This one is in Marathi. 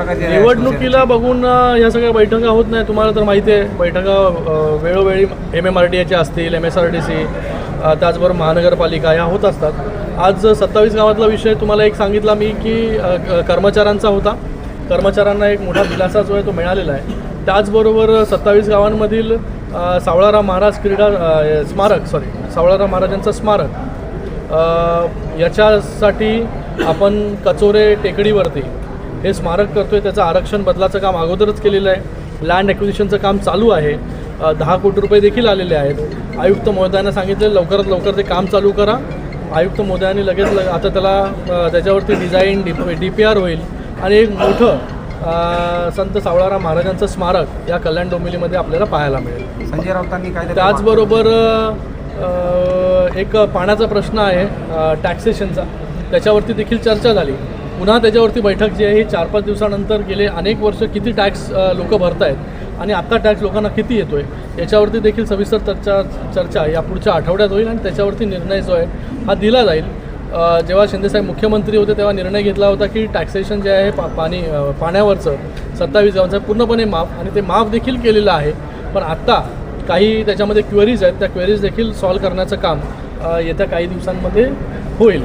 कधी निवडणुकीला बघून या सगळ्या बैठका होत नाही. तुम्हाला तर माहिती आहे, बैठका वेळोवेळी MMRDAच्या असतील, MSRDC, त्याचबरोबर महानगरपालिका या होत असतात. आज 27 गावातला विषय तुम्हाला एक सांगितला मी की कर्मचाऱ्यांचा होता. कर्मचाऱ्यांना एक मोठा दिलासा जो आहे तो मिळालेला आहे. त्याचबरोबर 27 गावांमधील सावळाराम महाराज सावळाराम महाराजांचं स्मारक याच्यासाठी आपण कचोरे टेकडीवरती हे स्मारक करतो आहे. त्याचं आरक्षण बदलाचं काम अगोदरच केलेलं आहे. लँड ॲक्विजिशनचं काम चालू आहे. 10 कोटी रुपये देखील आलेले आहेत. आयुक्त महोदयांना सांगितले लवकरात लवकर ते काम चालू करा. आयुक्त महोदयांनी लगेच आता त्याच्यावरती डिझाईन DPR होईल आणि एक मोठं संत सावळाराम महाराजांचं स्मारक या कल्याण डोंबिवलीमध्ये आपल्याला पाहायला मिळेल. संजय राऊतांनी काय त्याचबरोबर एक पाण्याचा प्रश्न आहे टॅक्सेशनचा, त्याच्यावरती देखील चर्चा झाली. पुन्हा त्याच्यावरती बैठक जी आहे ही 4-5 दिवसानंतर गेले अनेक वर्ष किती टॅक्स लोक भरत आहेत आणि आत्ता टॅक्स लोकांना किती येतो आहे याच्यावरती देखील सविस्तर चर्चा या पुढच्या आठवड्यात होईल आणि त्याच्यावरती निर्णय जो आहे हा दिला जाईल. जेव्हा शिंदेसाहेब मुख्यमंत्री होते तेव्हा निर्णय घेतला होता की टॅक्सेशन जे आहे पाण्यावरचं 27 गावांचं पूर्णपणे माफ, आणि ते माफ देखील केलेलं आहे. पण आत्ता काही त्याच्यामध्ये क्वेरीज आहेत, त्या क्वेरीज देखील सॉल्व्ह करण्याचं काम येत्या काही दिवसांमध्ये होईल.